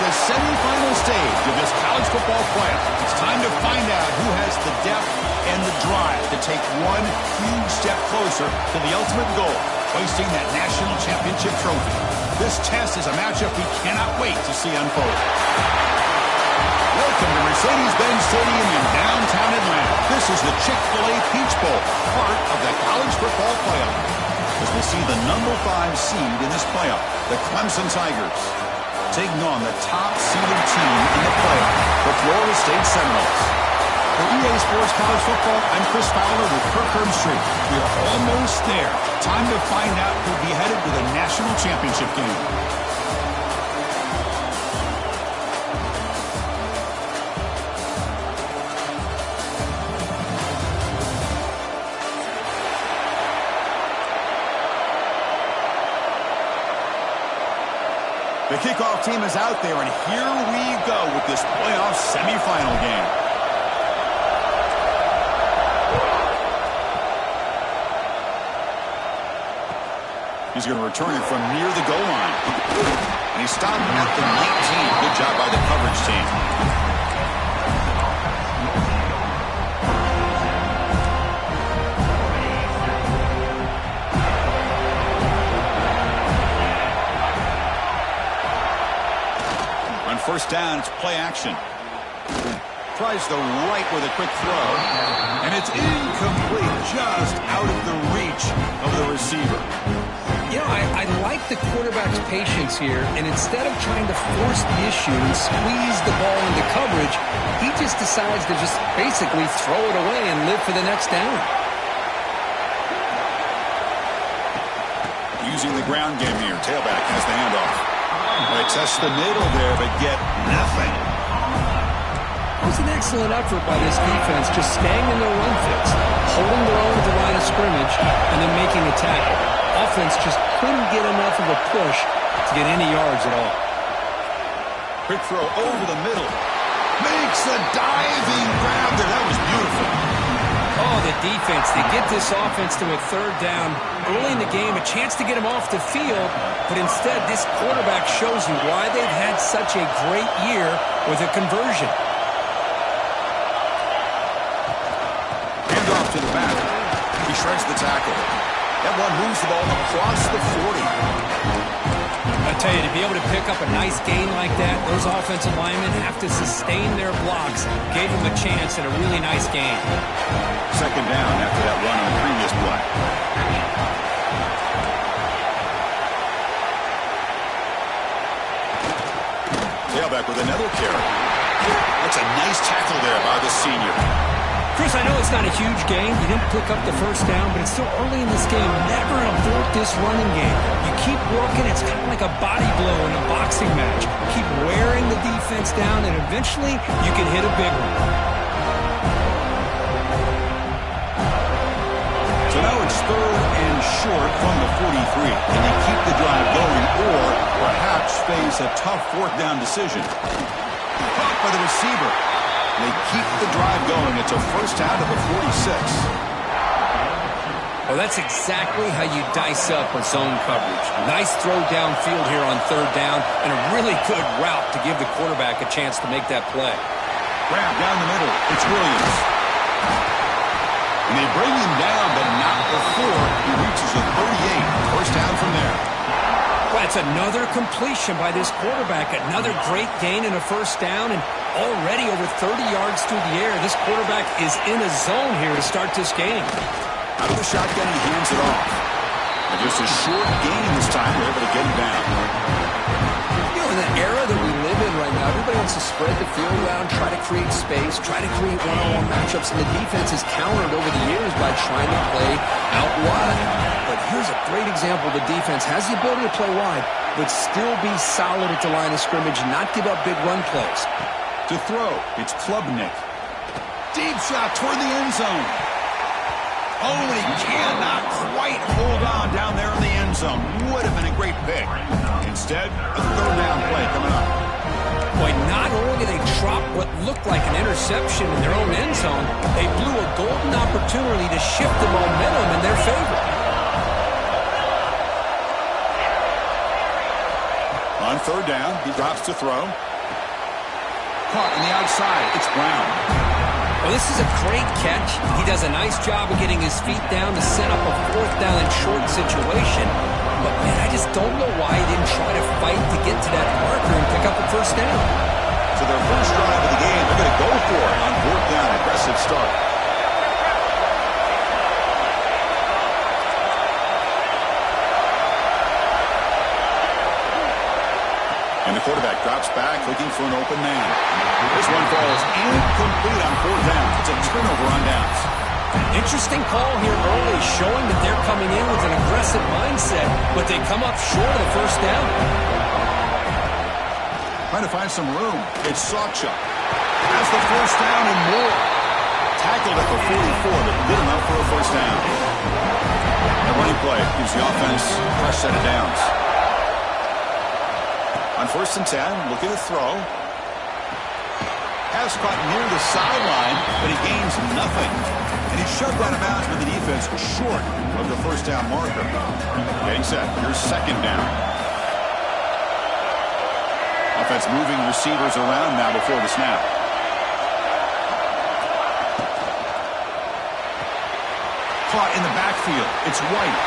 the semifinal stage of this college football playoff. It's time to find out who has the depth and the drive to take one huge step closer to the ultimate goal, hoisting that national championship trophy. This test is a matchup we cannot wait to see unfold. Welcome to Mercedes-Benz Stadium in downtown Atlanta. This is the Chick-fil-A Peach Bowl, part of the college football playoff. As we see the number 5 seed in this playoff, the Clemson Tigers, taking on the top-seeded team in the playoff, the Florida State Seminoles. For EA Sports College Football, I'm Chris Fowler with Kirk Herbstreit. We are almost there. Time to find out who'll be headed to the national championship game. The kickoff team is out there, and here we go with this playoff semifinal game. He's going to return it from near the goal line. And he stopped at the 19. Good job by the coverage team. First down, it's play action. Tries the right with a quick throw. And it's incomplete, just out of the reach of the receiver. You know, I like the quarterback's patience here, and instead of trying to force the issue and squeeze the ball into coverage, he just decides to just basically throw it away and live for the next down. Using the ground game here, tailback has the handoff. They test the middle there, but get nothing. It was an excellent effort by this defense, just staying in their run fix, holding their own at the line of scrimmage, and then making a tackle. Offense just couldn't get enough of a push to get any yards at all. Quick throw over the middle. Makes a diving grab there. That was beautiful. Oh, the defense. They get this offense to a third down early in the game, a chance to get him off the field, but instead this quarterback shows you why they've had such a great year with a conversion. Hand off to the back. He shreds the tackle. That one moves the ball across the 40. I tell you, to be able to pick up a nice gain like that, those offensive linemen have to sustain their blocks. Gave him a chance at a really nice game. Second down after that run on the previous play. Tailback with another carry. That's a nice tackle there by the senior. Chris, I know it's not a huge game. You didn't pick up the first down, but it's still early in this game. Never abort this running game. You keep working. It's kind of like a body blow in a boxing match. Keep wearing the defense down, and eventually you can hit a big one. So now it's third and short from the 43. Can they keep the drive going or perhaps face a tough fourth down decision? Caught by the receiver. They keep the drive going. It's a first down to the 46. Well, that's exactly how you dice up a zone coverage. Nice throw downfield here on third down and a really good route to give the quarterback a chance to make that play. Grab down the middle. It's Williams. And they bring him down, but not before he reaches the 38. First down from there. Well, that's another completion by this quarterback. Another great gain in a first down, and already over 30 yards through the air. This quarterback is in a zone here to start this game. Out of the shotgun, he hands it off. And just a short gain this time. They're able to get him down. You know, in the era that we live in right now, everybody wants to spread the field around, try to create space, try to create one-on-one matchups, and the defense has countered over the years by trying to play out wide. But here's a great example. The defense has the ability to play wide, but still be solid at the line of scrimmage and not give up big run plays. To throw, it's Klubnik. Deep shot toward the end zone. Oh, and he cannot quite hold on down there in the end zone. Would have been a great pick. Instead, a third down play coming up. Boy, not only did they drop what looked like an interception in their own end zone, they blew a golden opportunity to shift the momentum in their favor. On third down, he drops to throw. caught on the outside. It's Brown. Well, this is a great catch. He does a nice job of getting his feet down to set up a fourth down and short situation. But, man, I just don't know why he didn't try to fight to get to that marker and pick up a first down. So their first drive of the game, they're going to go for it on fourth down. Aggressive start. And the quarterback drops back, looking for an open man. This one falls incomplete on fourth down. It's a turnover on downs. Interesting call here early, showing that they're coming in with an aggressive mindset, but they come up short of the first down. Trying to find some room. It's Sawchuk. Has the first down and more. Tackled at the 44, but good enough for a first down. The running play gives the offense a fresh set of downs. On 1st and 10, looking to throw. Pass caught near the sideline, but he gains nothing. And he's shoved out of bounds with the defense short of the first down marker. Getting set. Here's second down. Offense moving receivers around now before the snap. Caught in the backfield. It's White.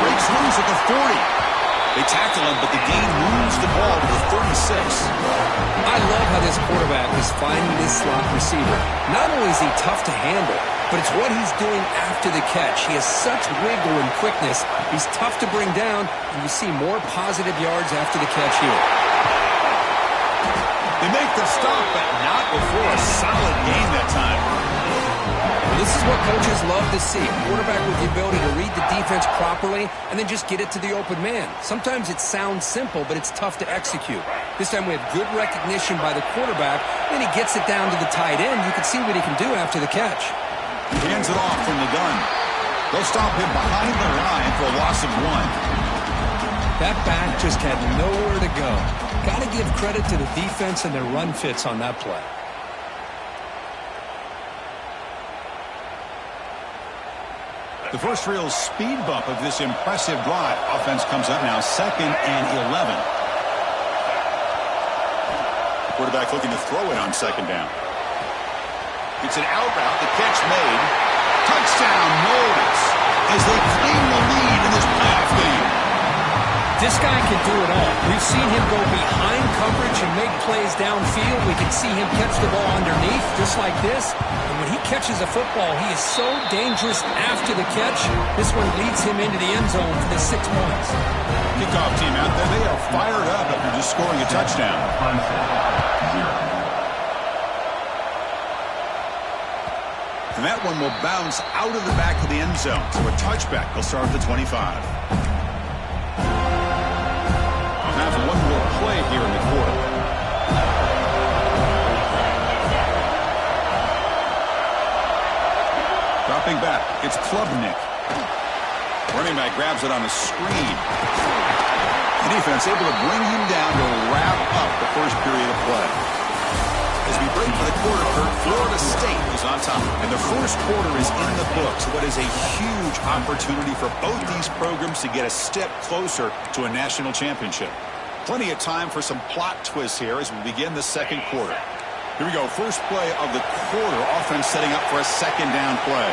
Breaks loose at the 40. They tackle him, but the gain moves the ball to the 36. I love how this quarterback is finding this slot receiver. Not only is he tough to handle, but it's what he's doing after the catch. He has such wiggle and quickness. He's tough to bring down, and you see more positive yards after the catch here. They make the stop, but not before a solid gain that time. This is what coaches love to see. A quarterback with the ability to read the defense properly and then just get it to the open man. Sometimes it sounds simple, but it's tough to execute. This time we have good recognition by the quarterback. Then he gets it down to the tight end. You can see what he can do after the catch. He hands it off from the gun. They'll stop him behind the line for a loss of 1. That back just had nowhere to go. Got to give credit to the defense and their run fits on that play. The first real speed bump of this impressive drive. Offense comes up now 2nd and 11. Quarterback looking to throw it on 2nd down. It's an out route. The catch made. Touchdown, Knowles, as they claim the lead in this playoff game. This guy can do it all. We've seen him go behind coverage and make plays downfield. We can see him catch the ball underneath, just like this. And when he catches a football, he is so dangerous after the catch. This one leads him into the end zone for the 6 points. Kickoff team out there, they are fired up after just scoring a touchdown. And that one will bounce out of the back of the end zone. So a touchback will start at the 25. Now for one more play here in the quarter. Dropping back, it's Klubnik. Running back grabs it on a screen. The defense able to bring him down to wrap up the first period of play. As we break for the quarter, Kurt, Florida State is on top. And the first quarter is in the books. What is a huge opportunity for both these programs to get a step closer to a national championship. Plenty of time for some plot twists here as we begin the second quarter. Here we go. First play of the quarter. Offense setting up for a 2nd down play.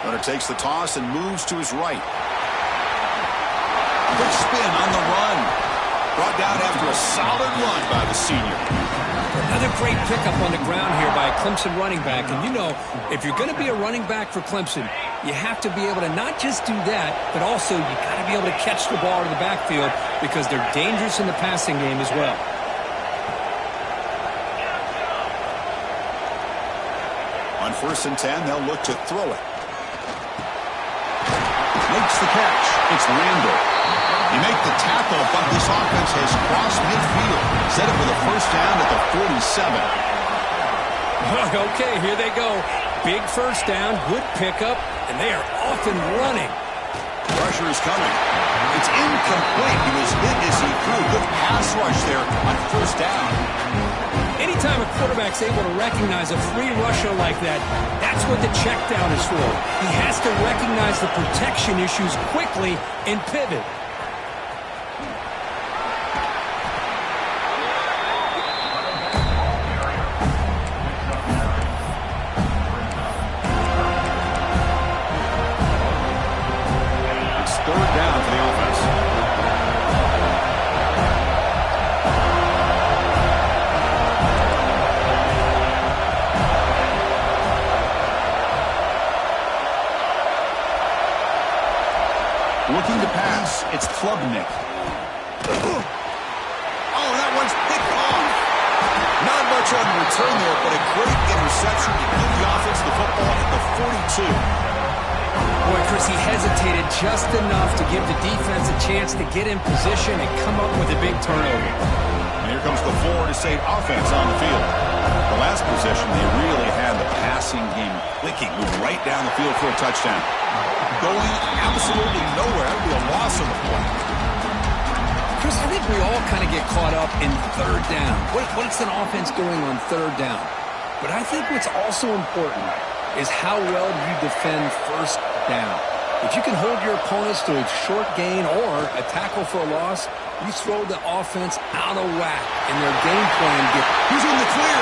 Runner takes the toss and moves to his right. Quick spin on the run. Brought down after a solid run by the senior. Another great pickup on the ground here by a Clemson running back. And you know, if you're going to be a running back for Clemson, you have to be able to not just do that, but also you got to be able to catch the ball to the backfield because they're dangerous in the passing game as well. On 1st and 10, they'll look to throw it. Makes the catch. It's Randall. You make the tackle, but this offense has crossed midfield. Set up with a first down at the 47. Okay, here they go. Big first down, good pickup, and they are off and running. Pressure is coming. It's incomplete. He was hit as he threw. Good pass rush there on first down. Anytime a quarterback's able to recognize a free rusher like that, that's what the check down is for. He has to recognize the protection issues quickly and pivot. third down for the offense. Looking to pass, it's Klubnik. Oh, that one's picked off. Not much on return there, but a great interception to give the offense the football at the 42. Boy, Chris, he hesitated just enough to give the defense a chance to get in position and come up with a big turnover. And here comes the Florida State offense on the field. The last possession, they really had the passing game clicking, moved right down the field for a touchdown. Going absolutely nowhere. That would be a loss on the play. Chris, I think we all kind of get caught up in third down. What's an offense doing on third down? But I think what's also important is how well you defend first down. If you can hold your opponents to a short gain or a tackle for a loss, you throw the offense out of whack and their game plan He's in the clear.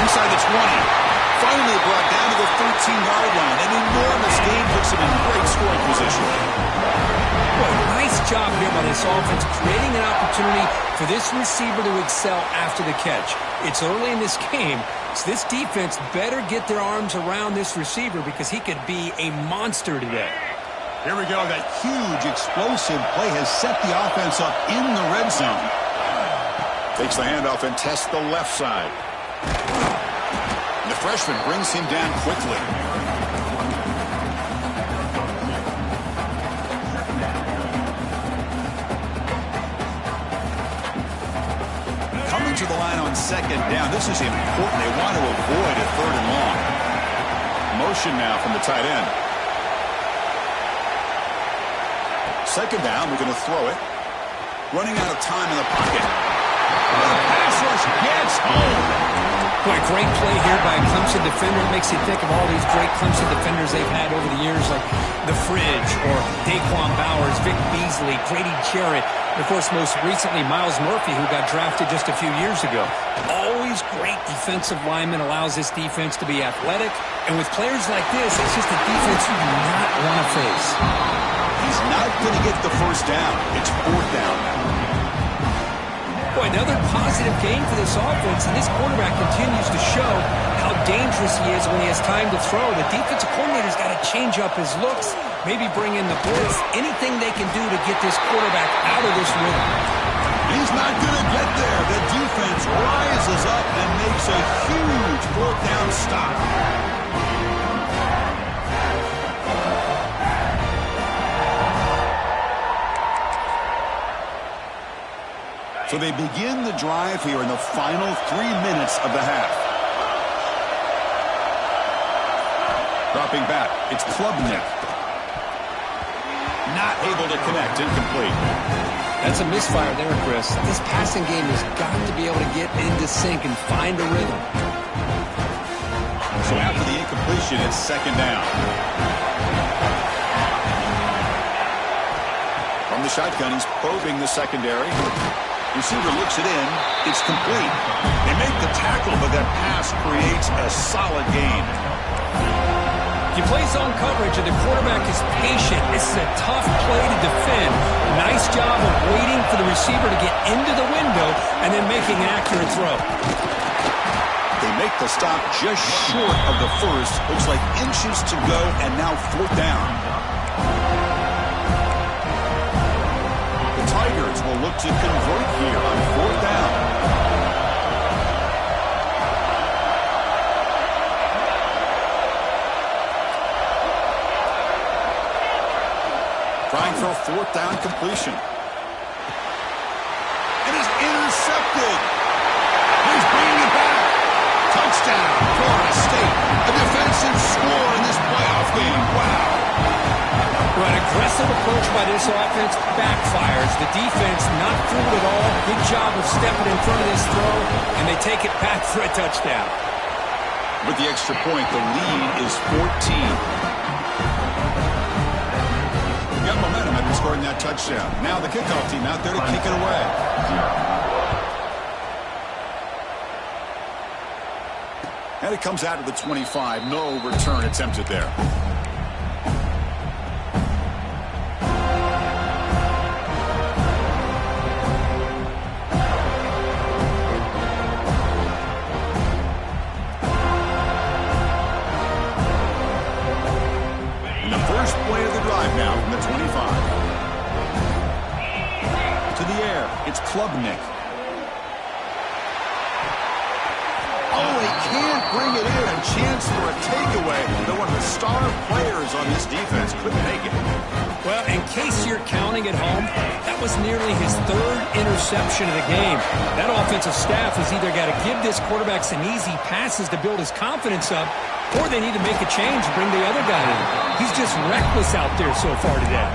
Inside the 20. Finally brought down to the 13-yard line. An enormous gain puts him in great scoring position. Well, nice job here by this offense, creating an opportunity for this receiver to excel after the catch. It's early in this game, so this defense better get their arms around this receiver because he could be a monster today. Here we go. That huge explosive play has set the offense up in the red zone. Takes the handoff and tests the left side. The freshman brings him down quickly. Coming to the line on second down. This is important. They want to avoid a third and long. Motion now from the tight end. Second down, we're going to throw it. Running out of time in the pocket. The pass rush gets home. Boy, great play here by a Clemson defender. It makes you think of all these great Clemson defenders they've had over the years, like The Fridge or Daquan Bowers, Vic Beasley, Grady Jarrett, and, of course, most recently, Miles Murphy, who got drafted just a few years ago. Always great defensive lineman, allows this defense to be athletic. And with players like this, it's just a defense you do not want to face. He's not going to get the first down. It's fourth down now. Boy, another positive game for this offense, and this quarterback continues to show how dangerous he is when he has time to throw. The defensive coordinator's got to change up his looks, maybe bring in the blitz, anything they can do to get this quarterback out of this rhythm. He's not going to get there. The defense rises up and makes a huge fourth down stop. So they begin the drive here in the final 3 minutes of the half. Dropping back, it's Klubnik. Not able to connect, incomplete. That's a misfire there, Chris. This passing game has got to be able to get into sync and find a rhythm. So after the incompletion, it's second down. From the shotgun, he's probing the secondary. Receiver looks it in. It's complete. They make the tackle, but that pass creates a solid gain. You play zone coverage, and the quarterback is patient. This is a tough play to defend. Nice job of waiting for the receiver to get into the window and then making an accurate throw. They make the stop just short of the first. Looks like inches to go, and now fourth down. Tigers will look to convert here on fourth down. Trying for a fourth down completion. It is intercepted. He's bringing it back. Touchdown, Florida State. A defensive score in this playoff game. Wow. An aggressive approach by this offense backfires. The defense not fooled at all. Good job of stepping in front of this throw, and they take it back for a touchdown. With the extra point, the lead is 14. Got momentum after scoring that touchdown. Now the kickoff team out there to kick it away. And it comes out to the 25. No return attempted there. It's Klubnik. Oh, they can't bring it in. A chance for a takeaway. But one of the star players on this defense couldn't make it. Well, in case you're counting at home, that was nearly his third interception of the game. That offensive staff has either got to give this quarterback some easy passes to build his confidence up, or they need to make a change and bring the other guy in. He's just reckless out there so far today.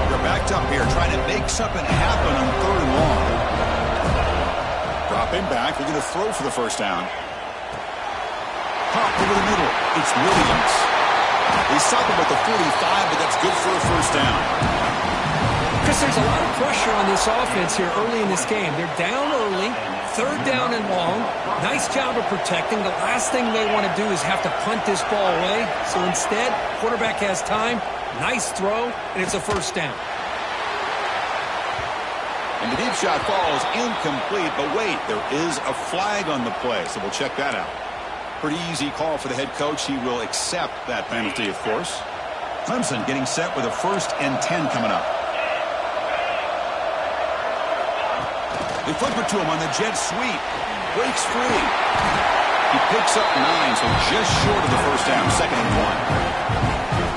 They're backed up here, trying to make something happen on 3rd and long. Dropping back, they're going to throw for the first down. Pop over the middle. It's Williams. They stop him at the 45, but that's good for a first down. Chris, there's a lot of pressure on this offense here early in this game. They're down early, 3rd down and long. Nice job of protecting. The last thing they want to do is have to punt this ball away. So instead, quarterback has time, nice throw, and it's a first down. And the deep shot falls incomplete, but wait, there is a flag on the play, so we'll check that out. Pretty easy call for the head coach. He will accept that penalty, of course. Clemson getting set with a 1st and 10 coming up. They flip it to him on the jet sweep. Breaks free. He picks up 9, so just short of the first down. 2nd and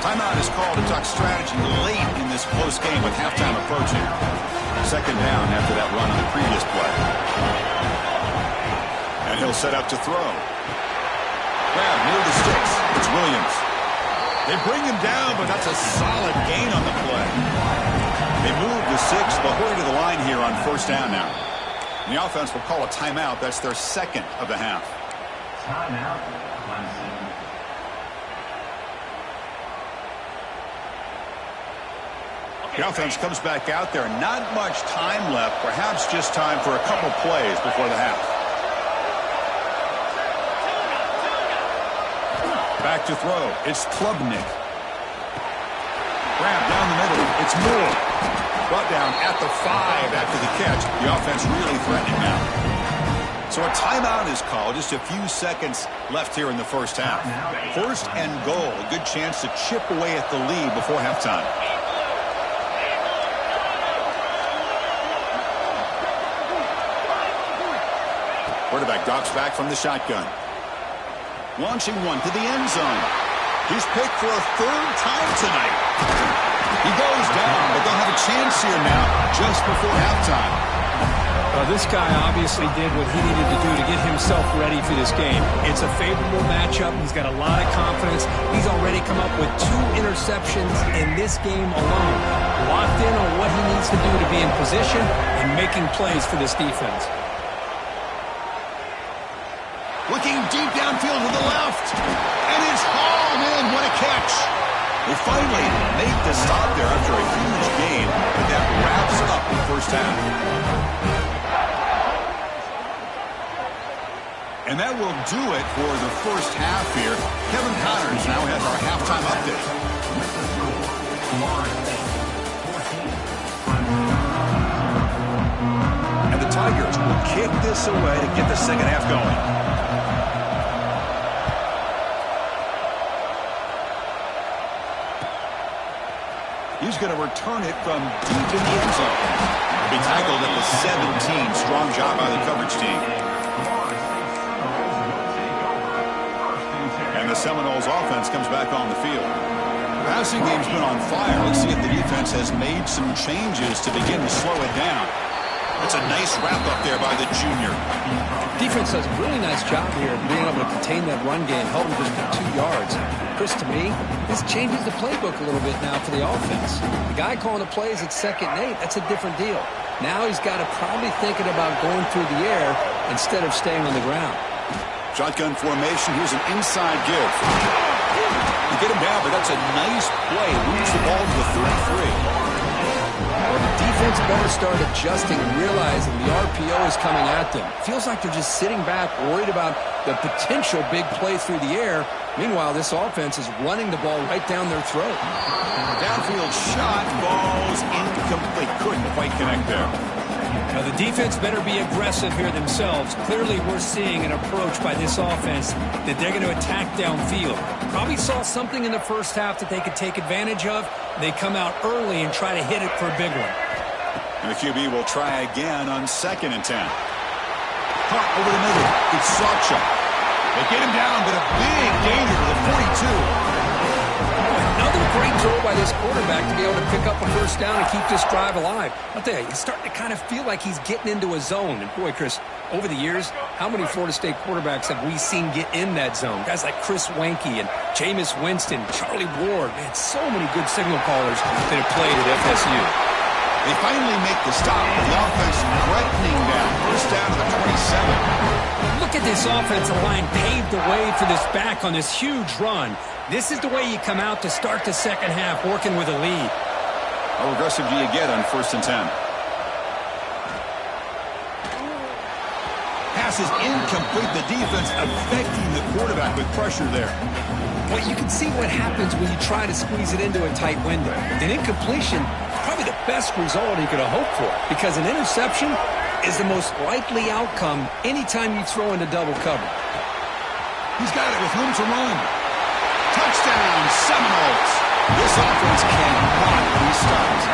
1. Timeout is called to talk strategy late in this close game with halftime approaching. 2nd down after that run on the previous play. And he'll set up to throw. Grab near the sticks. It's Williams. They bring him down, but that's a solid gain on the play. They move the 6, but hurry to the line here on 1st down now. And the offense will call a timeout. That's their 2nd of the half. Timeout, Clemson. The offense comes back out there. Not much time left. Perhaps just time for a couple plays before the half. Back to throw. It's Klubnik. Grab down the middle. It's Moore. Brought down at the 5 after the catch. The offense really threatening now. So a timeout is called. Just a few seconds left here in the first half. 1st and goal. A good chance to chip away at the lead before halftime. Quarterback drops back from the shotgun. Launching one to the end zone. He's picked for a 3rd time tonight. He goes down, but they'll have a chance here now just before halftime. Well, this guy obviously did what he needed to do to get himself ready for this game. It's a favorable matchup. He's got a lot of confidence. He's already come up with 2 interceptions in this game alone. Locked in on what he needs to do to be in position and making plays for this defense. Looking deep downfield to the left. And it's hauled in. What a catch. They finally make the stop there after a huge gain. But that wraps up the first half. And that will do it for the first half here. Kevin Connors now has our halftime update. And the Tigers will kick this away to get the second half going. He's going to return it from deep in the end zone. He'll be tackled at the 17. Strong job by the coverage team. And the Seminoles offense comes back on the field. The passing game's been on fire. Let's see if the defense has made some changes to begin to slow it down. That's a nice wrap-up there by the junior. Defense does a really nice job here of being able to contain that run game, help him just for 2 yards. Chris, to me, this changes the playbook a little bit now for the offense. The guy calling the plays at 2nd and 8, that's a different deal. Now he's got to probably thinking about going through the air instead of staying on the ground. Shotgun formation. Here's an inside give. You get him down, but that's a nice play. Moves the ball to the 33. Well, the defense better start adjusting and realizing the RPO is coming at them. Feels like they're just sitting back, worried about the potential big play through the air. Meanwhile, this offense is running the ball right down their throat. Downfield shot falls incomplete. Couldn't quite connect there. Now, the defense better be aggressive here themselves. Clearly, we're seeing an approach by this offense that they're going to attack downfield. Probably saw something in the first half that they could take advantage of. They come out early and try to hit it for a big one. And the QB will try again on 2nd and 10. Caught over the middle. It's Sawchuk. They get him down, but a big gainer to the 42. Another great throw by this quarterback to be able to pick up a first down and keep this drive alive. I'll tell you, he's starting to kind of feel like he's getting into a zone. And boy, Chris, over the years, how many Florida State quarterbacks have we seen get in that zone? Guys like Chris Wanke and Jameis Winston, Charlie Ward. Man, so many good signal callers that have played at FSU. They finally make the stop. The offense threatening down. First down to the 27. Look at this offensive line paved the way for this back on this huge run. This is the way you come out to start the second half, working with a lead. How aggressive do you get on 1st and 10? Pass is incomplete. The defense affecting the quarterback with pressure there. Well, you can see what happens when you try to squeeze it into a tight window. An incompletion, probably the best result he could have hoped for, because an interception is the most likely outcome anytime you throw into double cover. He's got it with room to run. Touchdown, Seminoles. This offense cannot be stopped.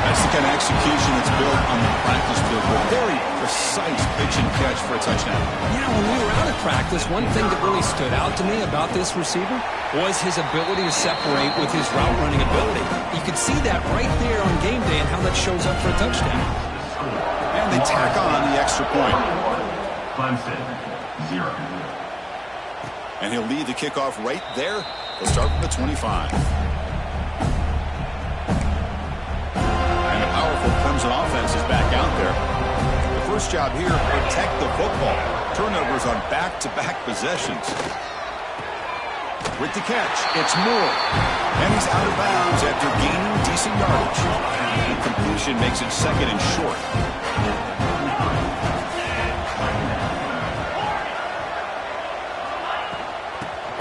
That's the kind of execution that's built on the practice field. A very precise pitch and catch for a touchdown. Yeah, when we were out of practice, one thing that really stood out to me about this receiver was his ability to separate with his route running ability. You could see that right there on game day and how that shows up for a touchdown. And they tack on the extra point. Clemson, 0. And he'll lead the kickoff right there. He'll start from the 25. And a powerful Clemson offense is back out there. The first job here, protect the football. Turnovers on back-to-back possessions. With the catch, it's Moore. And he's out of bounds after gaining decent yardage. The completion makes it 2nd and short.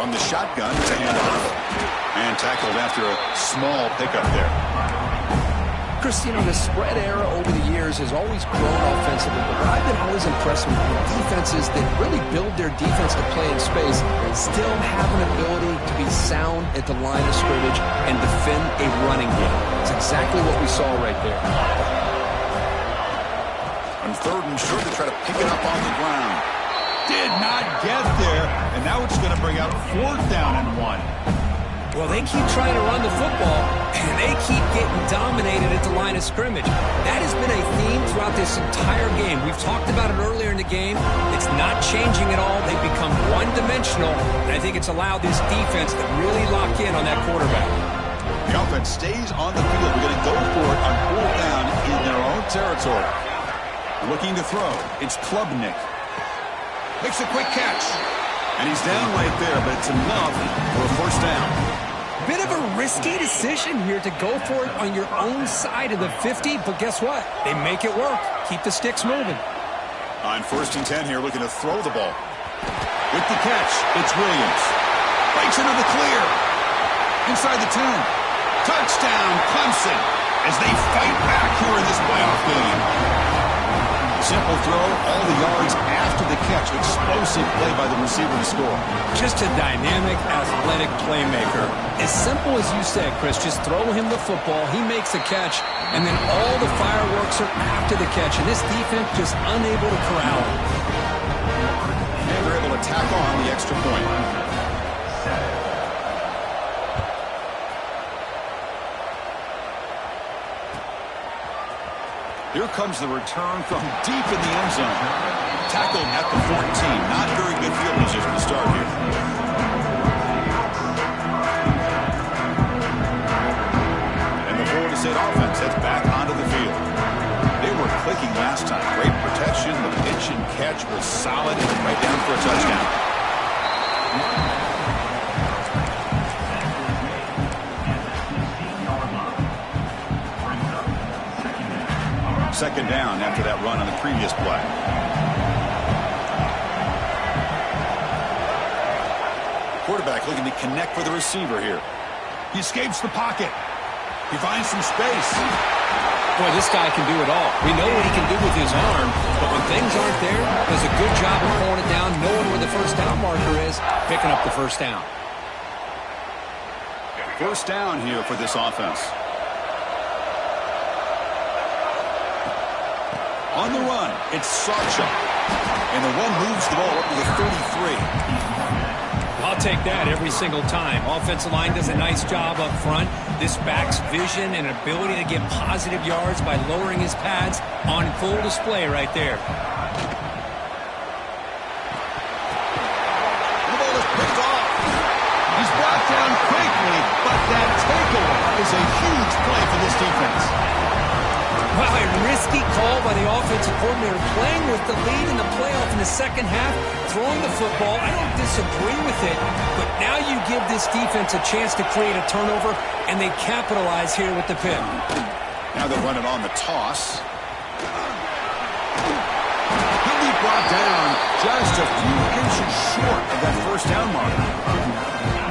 On the shotgun, it's a handoff. And tackled after a small pickup there. Chris, you know, the spread era over the years has always grown offensively, but what I've been always impressed with defenses that really build their defense to play in space and still have an ability to be sound at the line of scrimmage and defend a running game. It's exactly what we saw right there. On 3rd and short, they try to pick it up on the ground. Did not get there, and now it's going to bring out 4th down and 1. Well, they keep trying to run the football, and they keep getting dominated at the line of scrimmage. That has been a theme throughout this entire game. We've talked about it earlier in the game. It's not changing at all. They've become one-dimensional, and I think it's allowed this defense to really lock in on that quarterback. The offense stays on the field. We're going to go for it on 4th down in their own territory. Looking to throw. It's Klubnik. Makes a quick catch. And he's down right there, but it's enough for a 1st down. Bit of a risky decision here to go for it on your own side of the 50, but guess what? They make it work. Keep the sticks moving. On 1st and 10 here, looking to throw the ball. With the catch, it's Williams. Breaks into the clear. Inside the 10. Touchdown, Clemson, as they fight back here in this playoff game. Simple throw, all the yards after the catch. Explosive play by the receiver to score. Just a dynamic, athletic playmaker. As simple as you said, Chris, just throw him the football, he makes the catch, and then all the fireworks are after the catch, and this defense just unable to corral him. And they're able to tack on the extra point. Here comes the return from deep in the end zone. Tackled at the 14. Not very good field position to start here. And the Florida State offense heads back onto the field. They were clicking last time. Great protection. The pitch and catch was solid and right down for a touchdown. 2nd down after that run on the previous play. Quarterback looking to connect with the receiver here. He escapes the pocket. He finds some space. Boy, this guy can do it all. We know what he can do with his arm, but when things aren't there, does a good job of pulling it down, knowing where the first down marker is, picking up the first down. First down here for this offense. On the run, it's Sarcha. And the run moves the ball up to the 33. I'll take that every single time. Offensive line does a nice job up front. This back's vision and ability to get positive yards by lowering his pads on full display right there. The ball is picked off. He's brought down quickly, but that takeaway is a huge play for this defense. Wow, a risky call by the offensive coordinator, playing with the lead in the playoff in the second half, throwing the football. I don't disagree with it, but now you give this defense a chance to create a turnover, and they capitalize here with the pick. Now they're running on the toss. He'll be brought down just a few inches short of that first down mark.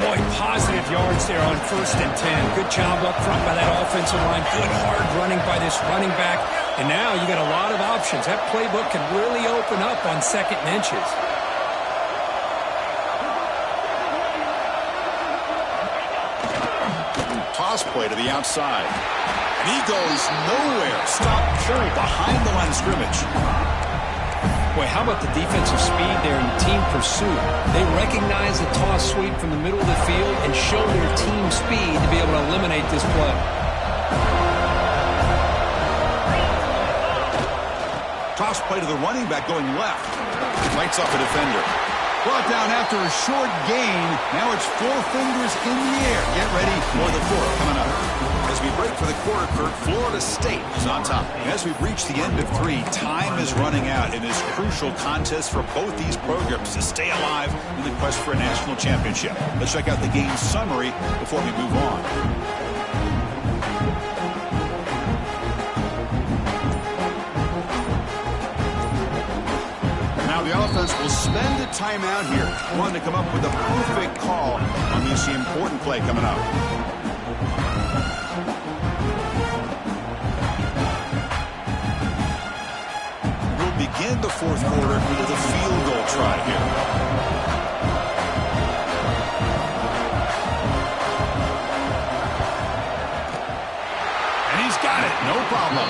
Boy, positive yards there on 1st and 10. Good job up front by that offensive line. Good hard running by this running back. And now you got a lot of options. That playbook can really open up on 2nd and inches. Toss play to the outside. And he goes nowhere. Stop pull behind the line of scrimmage. Boy, how about the defensive speed there in team pursuit? They recognize the toss sweep from the middle of the field and show their team speed to be able to eliminate this play. Toss play to the running back going left. Lights up a defender. Brought down after a short gain. Now it's 4 fingers in the air. Get ready for the 4th coming up. As we break for the quarter, Kurt, Florida State is on top. As we've reached the end of 3, time is running out in this crucial contest for both these programs to stay alive in the quest for a national championship. Let's check out the game summary before we move on. Now the offense will spend a timeout here, wanting to come up with a perfect call on this important play coming up. Begin the 4th quarter with a field goal try here. And he's got it, no problem.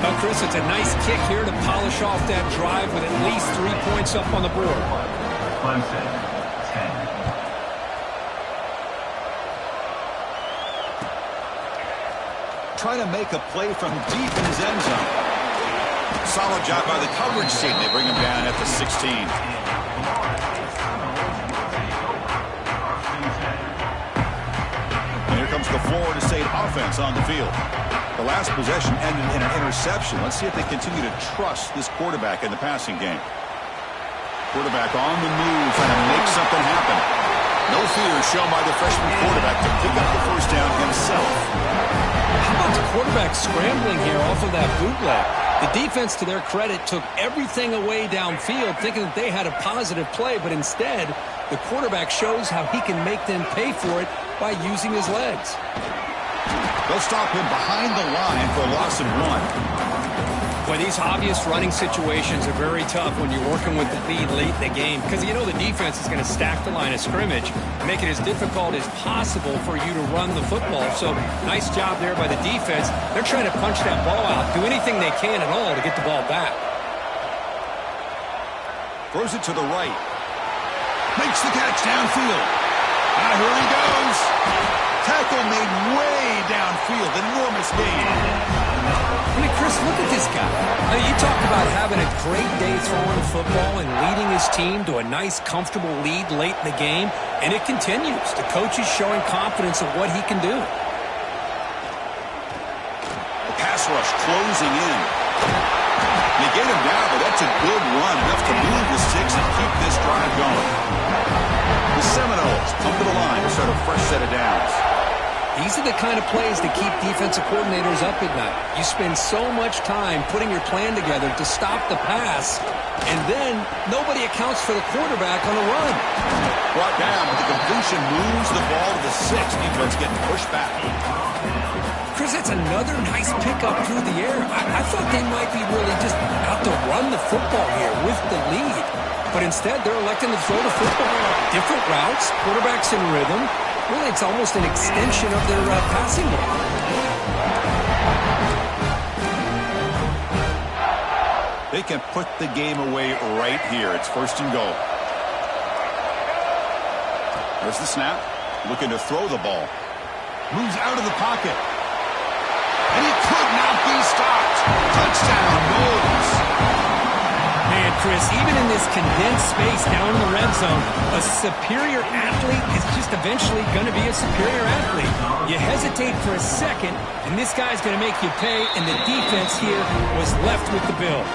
Well, Chris, it's a nice kick here to polish off that drive with at least 3 points up on the board. Clemson, 10. Trying to make a play from deep in his end zone. Solid job by the coverage team. They bring him down at the 16. And here comes the Florida State offense on the field. The last possession ended in an interception. Let's see if they continue to trust this quarterback in the passing game. Quarterback on the move, trying to make something happen. No fear shown by the freshman quarterback to pick up the first down himself. How about the quarterback scrambling here off of that bootleg? The defense, to their credit, took everything away downfield, thinking that they had a positive play, but instead, the quarterback shows how he can make them pay for it by using his legs. They'll stop him behind the line for a loss of 1. Boy, these obvious running situations are very tough when you're working with the lead late in the game, because you know the defense is going to stack the line of scrimmage, make it as difficult as possible for you to run the football. So nice job there by the defense. They're trying to punch that ball out, do anything they can at all to get the ball back. Throws it to the right. Makes the catch downfield. Here he goes. Tackle made way downfield. Enormous gain. I mean, Chris, look at this guy. I mean, you talk about having a great day throwing the football and leading his team to a nice, comfortable lead late in the game, and it continues. The coach is showing confidence of what he can do. The pass rush closing in. They get him down, but that's a good run, enough to move the sticks and keep this drive going. The Seminoles come to the line to start a fresh set of downs. These are the kind of plays that keep defensive coordinators up at night. You spend so much time putting your plan together to stop the pass, and then nobody accounts for the quarterback on the run. brought down, but the completion moves the ball to the 6. Defense getting pushed back. Chris, that's another nice pickup through the air. I thought they might be really just out to run the football here with the lead. But instead, they're electing to throw the football. Different routes, quarterback's in rhythm. Really, it's almost an extension of their passing game. They can put the game away right here. It's 1st and goal. There's the snap. Looking to throw the ball. Moves out of the pocket. And he could not be stopped. Touchdown, Knowles. Man, Chris, even in this condensed space down in the red zone, a superior athlete is just eventually going to be a superior athlete. You hesitate for a second, and this guy's going to make you pay, and the defense here was left with the bill.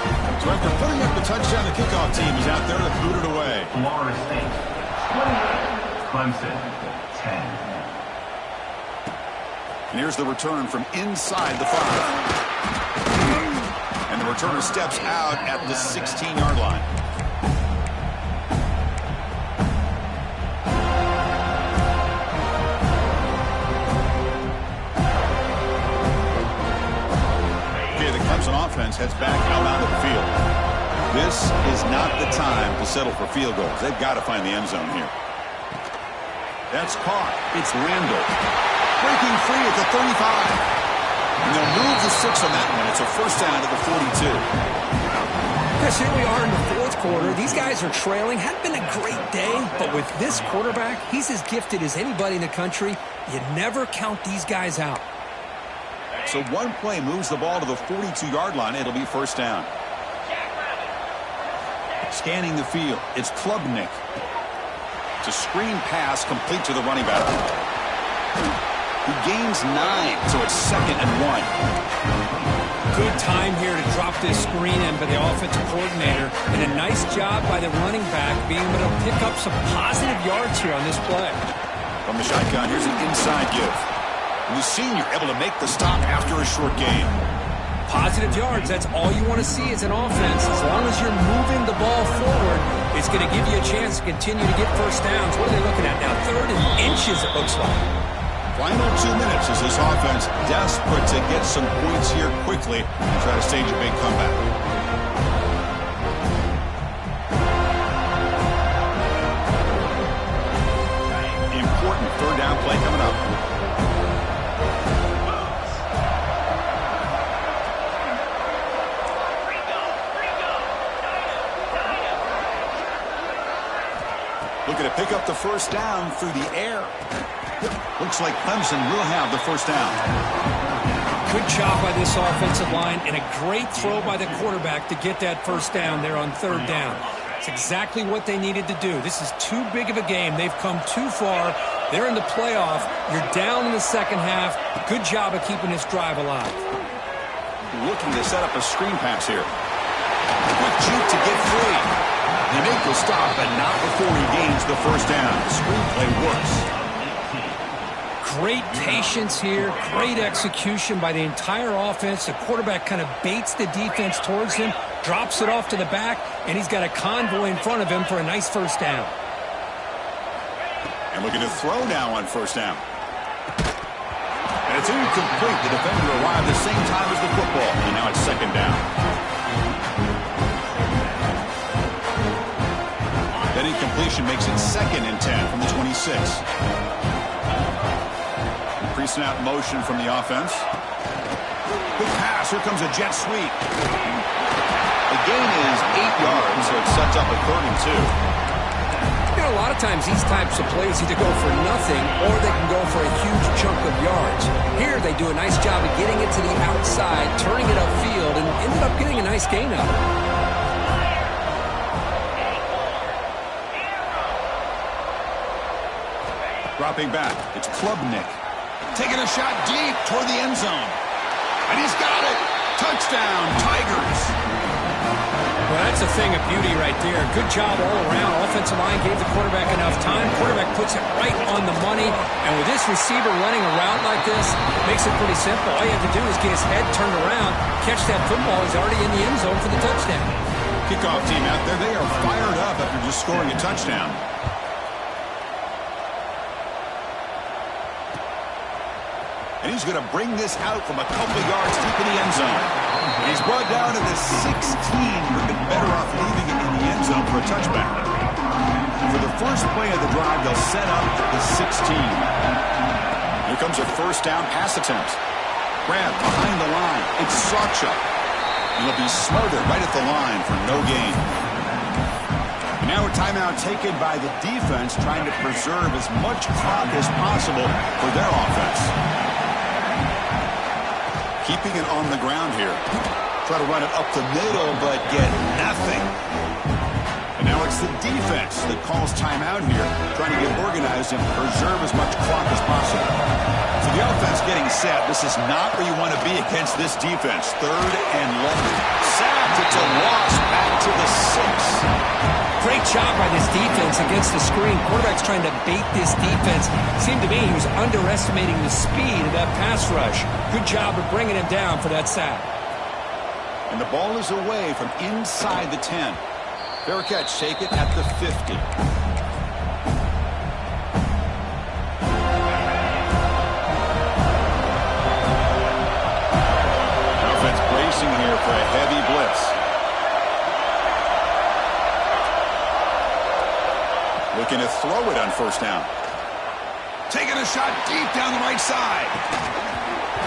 So after putting up the touchdown, the kickoff team is out there to boot it away. Florida State 28, Clemson 10. And here's the return from inside the 5. And the returner steps out at the 16-yard line. Okay, the Clemson offense heads back out on the field. This is not the time to settle for field goals. They've got to find the end zone here. That's caught. It's Randall. Breaking free at the 35. And they'll move the 6 on that one. It's a 1st down at the 42. Chris, here we are in the 4th quarter. These guys are trailing. Hadn't been a great day, but with this quarterback, he's as gifted as anybody in the country. You never count these guys out. So one play moves the ball to the 42-yard line. It'll be 1st down. Scanning the field. It's Klubnik. It's a screen pass complete to the running back. He gains 9, so it's 2nd and 1. Good time here to drop this screen in by the offensive coordinator, and a nice job by the running back being able to pick up some positive yards here on this play. From the shotgun, here's an inside give. And the senior able to make the stop after a short gain. Positive yards, that's all you want to see as an offense. As long as you're moving the ball forward, it's going to give you a chance to continue to get 1st downs. What are they looking at now? 3rd and inches, it looks like. Final 2 minutes as this offense desperate to get some points here quickly and try to stage a big comeback. Important 3rd down play coming up. Looking to pick up the 1st down through the air. Looks like Clemson will have the 1st down. Good job by this offensive line, and a great throw by the quarterback to get that 1st down there on 3rd down. It's exactly what they needed to do. This is too big of a game. They've come too far. They're in the playoff. You're down in the 2nd half. Good job of keeping this drive alive. Looking to set up a screen pass here. Quick juke to get free. They make the stop, but not before he gains the 1st down. The screenplay works. Great patience here, great execution by the entire offense. The quarterback kind of baits the defense towards him, drops it off to the back, and he's got a convoy in front of him for a nice 1st down. And looking to throw now on 1st down. And it's incomplete. The defender arrived the same time as the football, and now it's 2nd down. That incompletion makes it 2nd and 10 from the 26. Pre-snap motion from the offense. Good pass. Here comes a jet sweep. The gain is 8 yards, so it sets up a 3rd and 2. You know, a lot of times these types of plays either go for nothing or they can go for a huge chunk of yards. Here they do a nice job of getting it to the outside, turning it upfield, and ended up getting a nice gain out of it. Dropping back. It's Klubnik. Taking a shot deep toward the end zone. And he's got it. Touchdown, Tigers. Well, that's a thing of beauty right there. Good job all around. Offensive line gave the quarterback enough time. Quarterback puts it right on the money. And with this receiver running a route like this, it makes it pretty simple. All you have to do is get his head turned around, catch that football. He's already in the end zone for the touchdown. Kickoff team out there, they are fired up after just scoring a touchdown. And he's going to bring this out from a couple of yards deep in the end zone. He's brought down to the 16. Would have been better off leaving it in the end zone for a touchback. For the first play of the drive, they'll set up at the 16. Here comes a first down pass attempt. Grab behind the line. It's Sarcha. And he'll be smothered right at the line for no gain. And now a timeout taken by the defense, trying to preserve as much clock as possible for their offense. Keeping it on the ground here. Try to run it up the middle, but get nothing. And now it's the defense that calls timeout here, trying to get organized and preserve as much clock as possible. So the offense getting set. This is not where you want to be against this defense. 3rd and long. Sacked. It's a loss back to the 6. Great job by this defense against the screen. Quarterback's trying to bait this defense. Seemed to me he was underestimating the speed of that pass rush. Good job of bringing him down for that sack. And the ball is away from inside the 10. Fair catch, take it at the 50. Offense bracing here for a heavy blitz. Looking to throw it on first down. Taking a shot deep down the right side.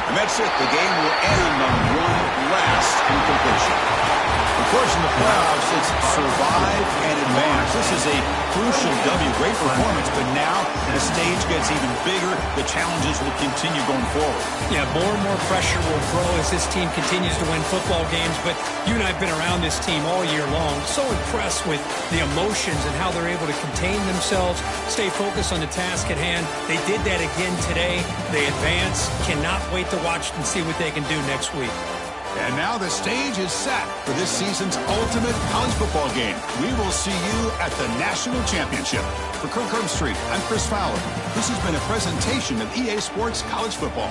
And that's it. The game will end on one last incompletion. Of course, in the playoffs, it's survive and advance. This is a crucial W. Great performance, but now the stage gets even bigger. The challenges will continue going forward. Yeah, more and more pressure will grow as this team continues to win football games. But you and I have been around this team all year long. So impressed with the emotions and how they're able to contain themselves, stay focused on the task at hand. They did that again today. They advance. Cannot wait to watch and see what they can do next week. And now the stage is set for this season's ultimate college football game. We will see you at the National Championship. For Kirk Herbstreit, I'm Chris Fowler. This has been a presentation of EA Sports College Football.